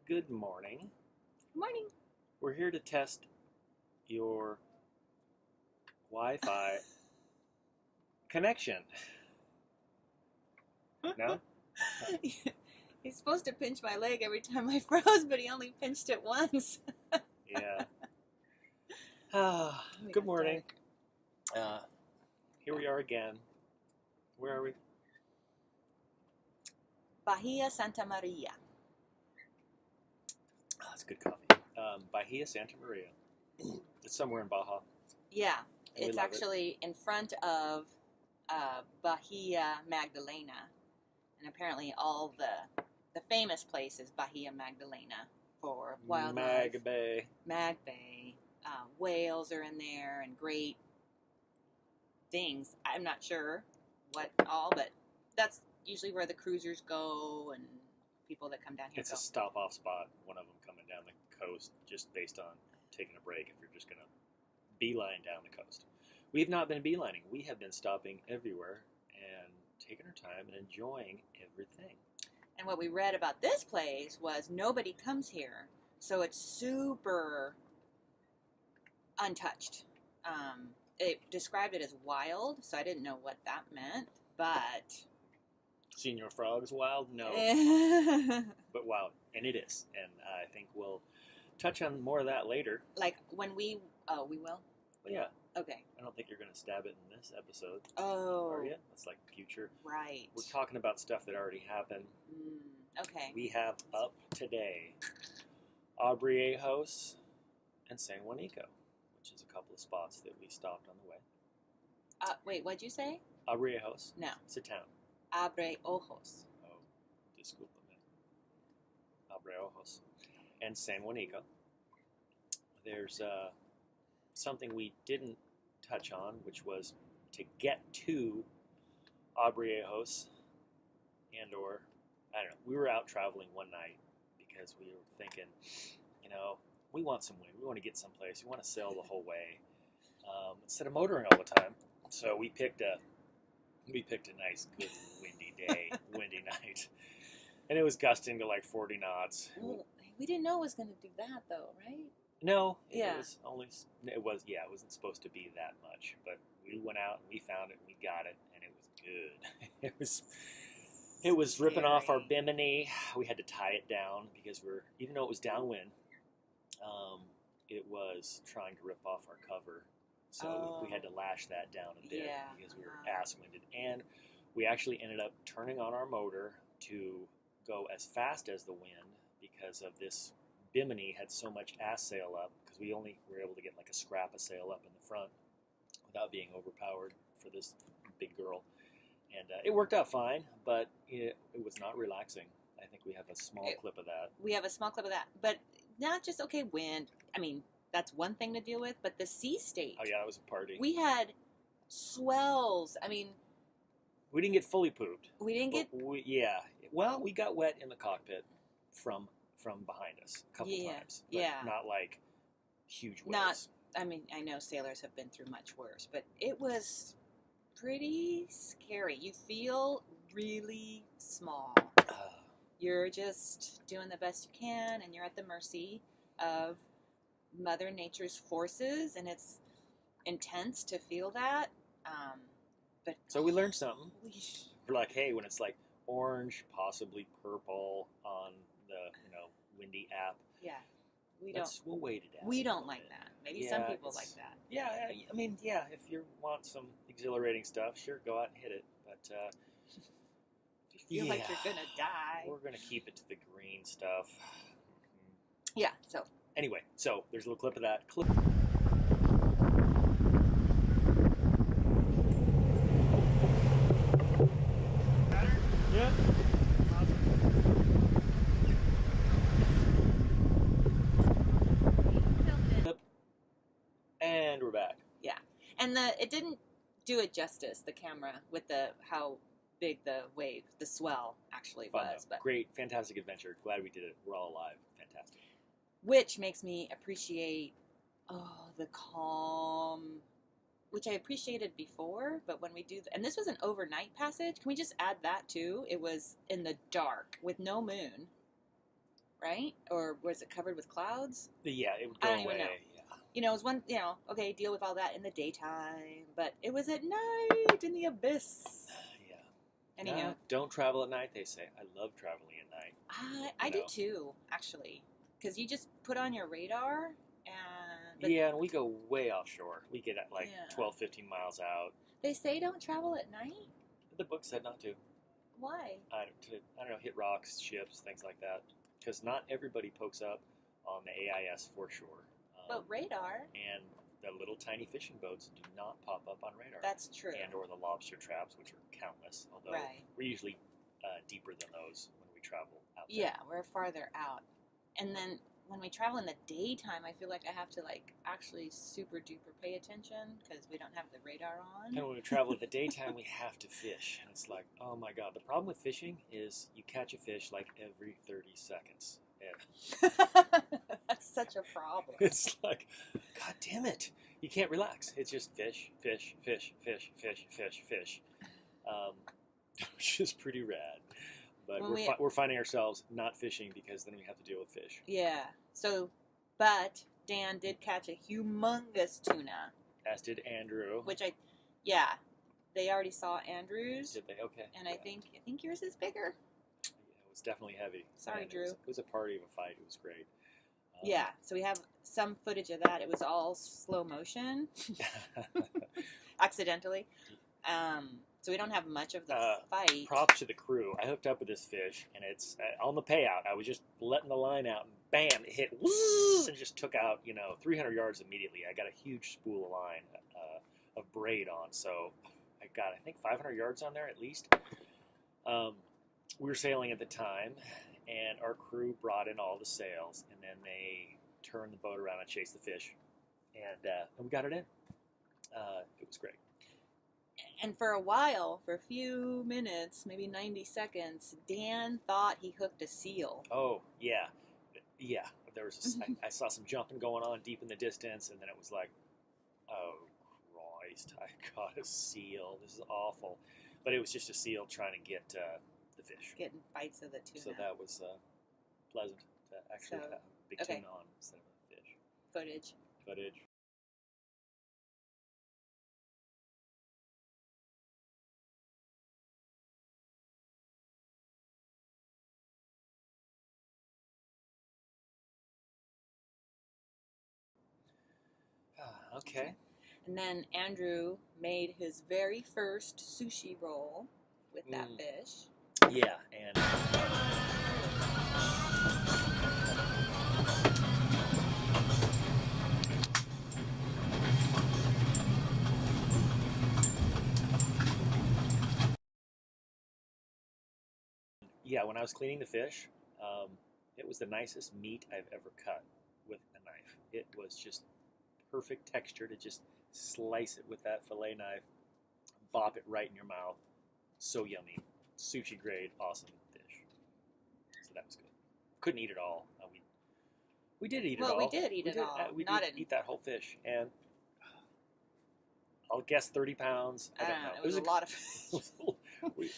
Good morning. Morning. We're here to test your Wi-Fi connection. No? He's supposed to pinch my leg every time I froze, but he only pinched it once. Yeah. Good morning. Here we are again. Where are we? Bahia Santa Maria. Oh, that's good coffee. Bahia Santa Maria. It's somewhere in Baja. Yeah, We it's love actually in front of Bahia Magdalena, and apparently all the famous place is Bahia Magdalena for wildlife. Mag Bay. Whales are in there and great things. I'm not sure what all, but that's usually where the cruisers go and people that come down here It's go. a stop-off spot, one of them coming down the coast, just based on taking a break if you're just going to beeline down the coast. We have not been beelining. We have been stopping everywhere and taking our time and enjoying everything. And what we read about this place was nobody comes here, so it's super untouched. It described it as wild, so I didn't know what that meant, but... Senior Frog's wild? No. But wild. And it is. And I think we'll touch on more of that later. Like when we... Oh, we will? But yeah. Okay. I don't think you're going to stab it in this episode. Oh. Are you? That's like future. Right. We're talking about stuff that already happened. Okay. We have up today Abriejos and San Juanico, which is a couple of spots that we stopped on the way. Wait, what'd you say? Abriejos. No. It's a town. Abre ojos. Oh, discúlpame. Abriejos. And San Juanico. There's something we didn't touch on, which was to get to Abriejos and/or, I don't know, we were out traveling one night because we were thinking, we want some wind. We want to get someplace. We want to sail the whole way instead of motoring all the time. So we picked a nice, good, windy night. And it was gusting to like 40 knots. Well, we didn't know it was going to do that, though, right? No, Yeah. It wasn't supposed to be that much. But we went out and we found it and we got it, and it was good. It was ripping off our bimini. We had to tie it down because even though it was downwind, it was trying to rip off our cover. So we had to lash that down a bit because we were ass-winded. And we actually ended up turning on our motor to go as fast as the wind because of this bimini had so much ass sail up, because we only were able to get like a scrap of sail up in the front without being overpowered for this big girl. And it worked out fine, but it was not relaxing. I think we have a small clip of that. We have a small clip of that. But not just, wind. I mean, that's one thing to deal with, but the sea state. Oh, yeah, that was a party. We had swells. I mean... We didn't get fully pooped. We didn't get... Yeah. Well, we got wet in the cockpit from behind us a couple times. But not like huge waves. I know sailors have been through much worse, but it was pretty scary. You feel really small. You're just doing the best you can, and you're at the mercy of Mother Nature's forces, and it's intense to feel that. But so we learned something. We're like, hey, when it's like orange, possibly purple on the windy app. Yeah, we'll wait it out. We don't like that. Maybe some people like that. Yeah, I mean, yeah. If you want some exhilarating stuff, sure, go out and hit it. But if you feel like you're gonna die, we're gonna keep it to the green stuff. Yeah. So anyway, there's a little clip of that. Yeah. And we're back. Yeah, and it didn't do it justice. The camera with how big the swell actually was. But great, fantastic adventure. Glad we did it. We're all alive. Fantastic. Which makes me appreciate the calm, which I appreciated before, but when we do, and this was an overnight passage, can we just add that too? It was in the dark with no moon. right? Or was it covered with clouds? Yeah, it would go I don't away. even know. Yeah. It was one, okay, deal with all that in the daytime, but it was at night in the abyss. Yeah. Anyhow, No, don't travel at night, they say. I love traveling at night. I do too, actually, because you just put on your radar and Yeah, and we go way offshore. We get at like Yeah. 12, 15 miles out. they say don't travel at night. The book said not to. Why? I don't know, hit rocks, ships, things like that. Because not everybody pokes up on the AIS foreshore. But radar. And the little tiny fishing boats do not pop up on radar. That's true. And or the lobster traps, which are countless. Although we're usually deeper than those when we travel out there. Yeah, we're farther out. And then when we travel in the daytime, I feel like I have to actually super duper pay attention because we don't have the radar on. And when we travel in the daytime, we have to fish. And it's like, oh my God. The problem with fishing is you catch a fish like every 30 seconds. That's such a problem. It's like, God damn it. You can't relax. It's just fish, fish, fish, fish, fish, fish, fish. Which is pretty rad. But we're finding ourselves not fishing because then we have to deal with fish. Yeah. But Dan did catch a humongous tuna. As did Andrew. Which they already saw Andrew's. Did they? Okay. And I think yours is bigger. Yeah, it was definitely heavy. Sorry, Drew. It was a party of a fight. It was great. Yeah, so we have some footage of that. It was all slow motion, accidentally. So we don't have much of the fight. Props to the crew. I hooked up with this fish, and it's on the payout. I was just letting the line out, and bam, it hit, whoosh, and just took out 300 yards immediately. I got a huge spool of line of braid on, so I got I think 500 yards on there at least. We were sailing at the time. And our crew brought in all the sails, and then they turned the boat around and chased the fish, and we got it in. It was great. And for a while, for a few minutes, maybe 90 seconds, Dan thought he hooked a seal. Oh, yeah. There was I saw some jumping going on deep in the distance, and then it was like, oh, Christ, I caught a seal. This is awful. But it was just a seal trying to get the fish. Getting bites of the tuna. So that was pleasant to actually have a big tuna on instead of a fish. Footage. Okay. And then Andrew made his very first sushi roll with that fish. Yeah, and when I was cleaning the fish, it was the nicest meat I've ever cut with a knife. It was just perfect texture to just slice it with that fillet knife, bop it right in your mouth. So yummy. Sushi grade, awesome fish. So that was good. Couldn't eat it all. We did eat it all. Well, we did eat it all. We did eat that whole fish, and I'll guess 30 pounds. I don't know. It was a lot of fish.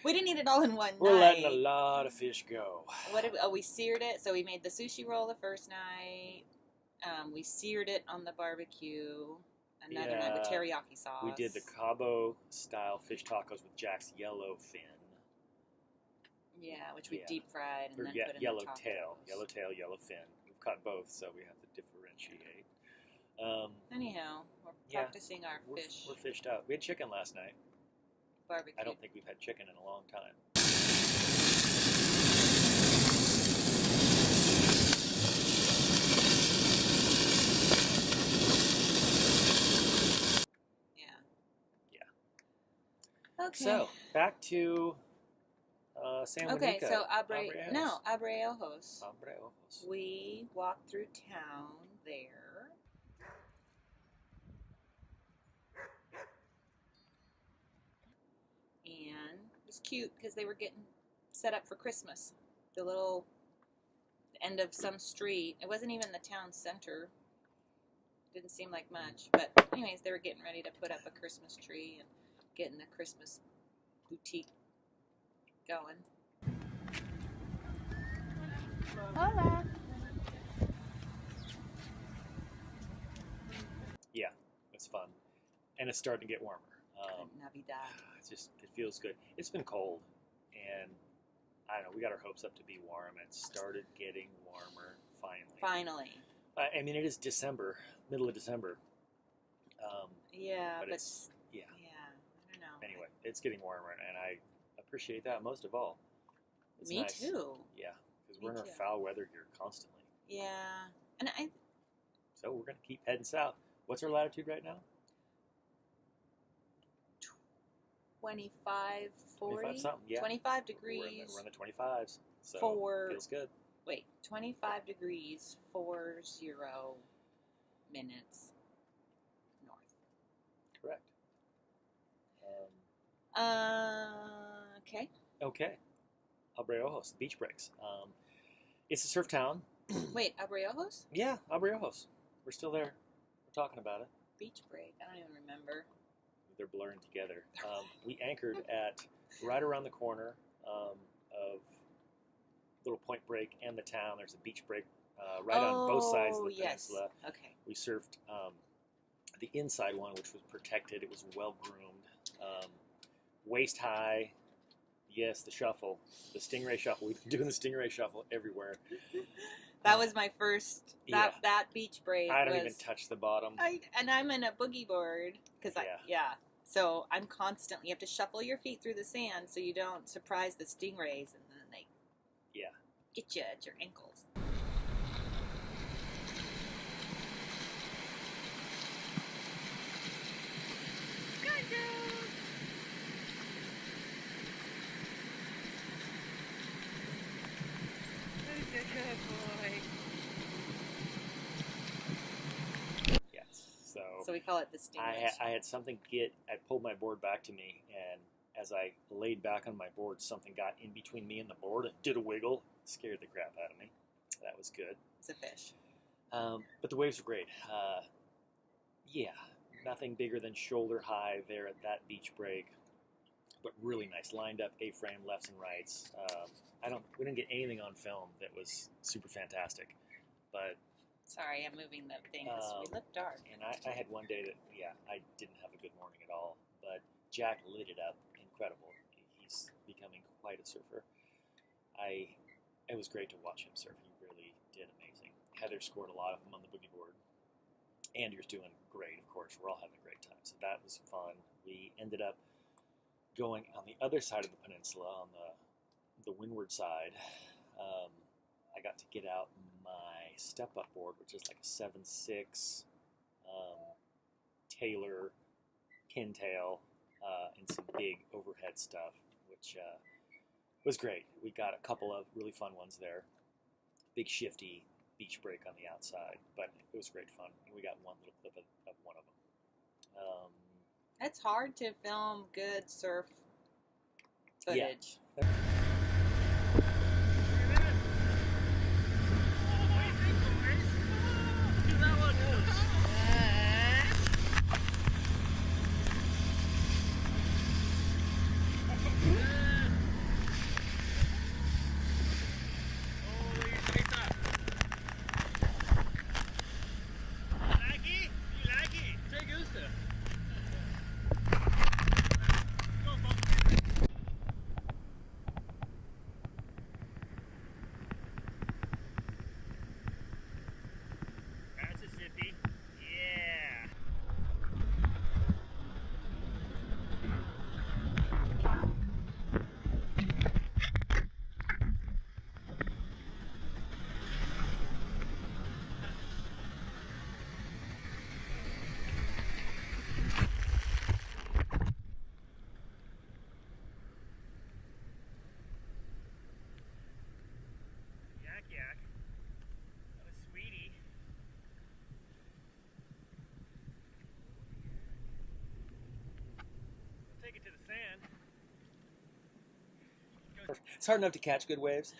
We didn't eat it all in one night. We're letting a lot of fish go. We seared it. So we made the sushi roll the first night. We seared it on the barbecue. Another night with teriyaki sauce. We did the Cabo style fish tacos with Jack's yellow fin. Yeah, which we deep fried and then put in yellow the tacos. Yellow tail, yellow fin. We've caught both, so we have to differentiate. Anyhow, we're practicing our fish. We're fished out. We had chicken last night. Barbecue. I don't think we've had chicken in a long time. Yeah. Okay. So, back to San Juanico. Okay, so Abreojos. Abreojos. We walked through town there. And it was cute because they were getting set up for Christmas. The little end of some street. It wasn't even the town center. Didn't seem like much. But anyways, they were getting ready to put up a Christmas tree and getting the Christmas boutique going. Hola. Yeah, it's fun, and it's starting to get warmer. Navidad. It feels good. It's been cold, and I don't know. We got our hopes up to be warm. It started getting warmer finally. Finally. I mean, it is December, middle of December. Yeah, but it's yeah, I don't know. Anyway, it's getting warmer, and I appreciate that most of all. It's Me nice. too. Yeah, because Me we're in our too. foul weather here constantly. Yeah, and So we're going to keep heading south. What's our latitude right now? 25, 40? 25 something, yeah. 25 degrees. We're in the 25s, so feels good. Wait, 25 degrees, 40 minutes north. Correct. Okay. Okay. Abreojos, beach breaks. It's a surf town. Wait, Abreojos? Yeah, Abreojos. We're still there. We're talking about it. Beach break. I don't even remember. They're blurring together. We anchored at right around the corner of Little Point Break and the town. There's a beach break right on both sides of the peninsula. Okay. We surfed the inside one, which was protected. It was well groomed, waist high. Yes, the shuffle, the stingray shuffle. We've been doing the stingray shuffle everywhere. That was my first. That beach break. I don't even touch the bottom. And I'm in a boogie board because So I'm constantly. You have to shuffle your feet through the sand so you don't surprise the stingrays, and then they get you at your ankles. So we call it the stingray. I had something I pulled my board back to me, and as I laid back on my board, something got in between me and the board and did a wiggle. Scared the crap out of me. That was good. It's a fish. But the waves were great. Nothing bigger than shoulder high there at that beach break, but really nice. Lined up A-frame lefts and rights. We didn't get anything on film that was super fantastic, but. Sorry, I'm moving the thing because we look dark. And I had one day that, I didn't have a good morning at all. But Jack lit it up. Incredible. He's becoming quite a surfer. It was great to watch him surf. He really did amazing. Heather scored a lot of them on the boogie board. Andrew's doing great, of course. We're all having a great time. So that was fun. We ended up going on the other side of the peninsula, on the windward side. I got to get out my step-up board, which is like a 7.6 Taylor pintail and some big overhead stuff, which was great. We got a couple of really fun ones there. Big shifty beach break on the outside, but it was great fun. And we got one little clip of one of them. It's hard to film good surf footage. Yeah. It's hard enough to catch good waves,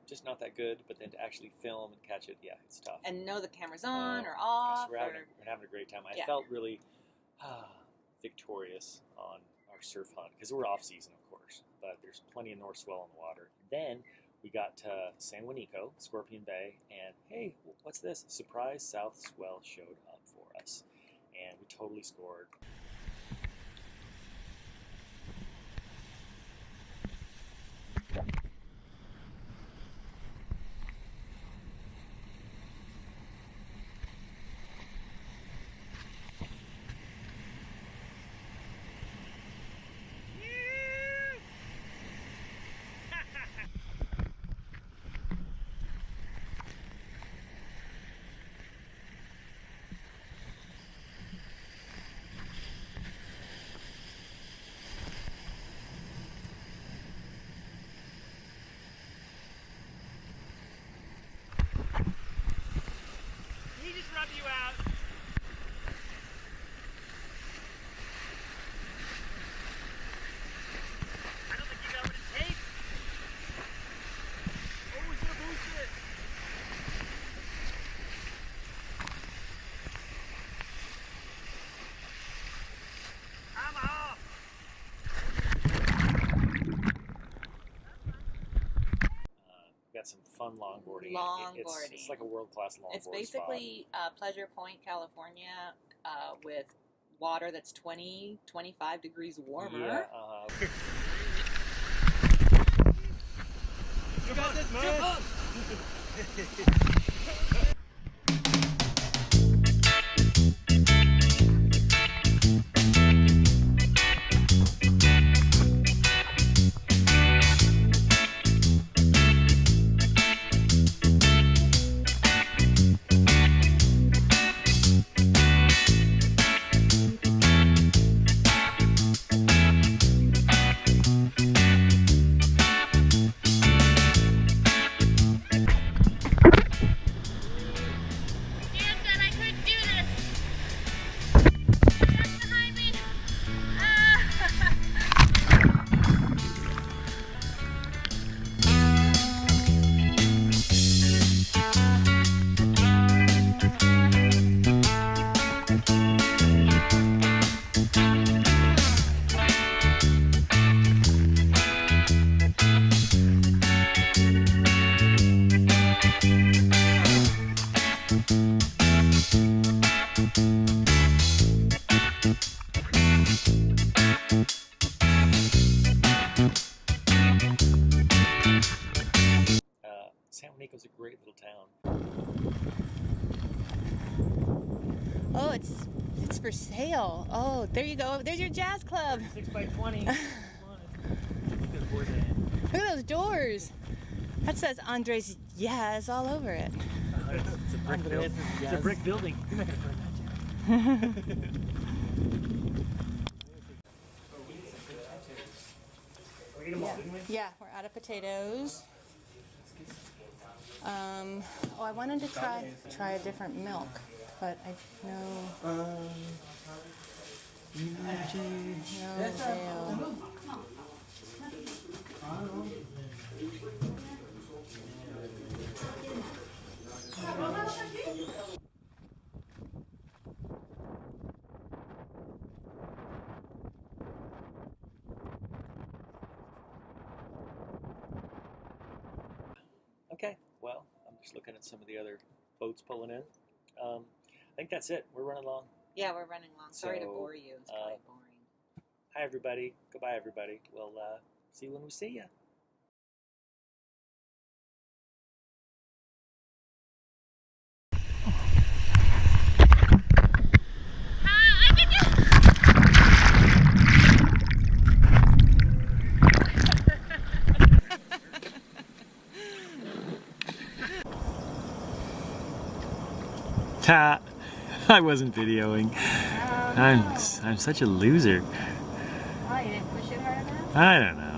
just not that good. But then to actually film and catch it, it's tough. And know the camera's on or off. We're having a great time. I felt really victorious on our surf hunt because we're off season, of course. But there's plenty of north swell in the water. Then we got to San Juanico, Scorpion Bay, and hey, what's this? Surprise South Swell showed up for us, and we totally scored. He just rubbed you out. I don't think you got what it takes. Oh, he's gonna boost it. I'm off. We got some fun longboarding. It's like a world-class longboard It's basically Pleasure Point, California, with water that's 20, 25 degrees warmer. Yeah, You got this, man! San Juanico's a great little town. Oh, it's for sale. Oh, there you go. There's your jazz club. 6x20. Look at those doors. That says Andres Yaz all over it. It's a brick building. It's a brick building. Yeah, we're out of potatoes. Oh, I wanted to try a different milk, but I know no ale. Okay, well, I'm just looking at some of the other boats pulling in. I think that's it. We're running long. Yeah, we're running long. Sorry to So, bore you. It's probably boring. Hi, everybody. Goodbye, everybody. We'll see you when we see you. Ta! I wasn't videoing. I'm such a loser. Oh, you didn't push it hard enough? I don't know.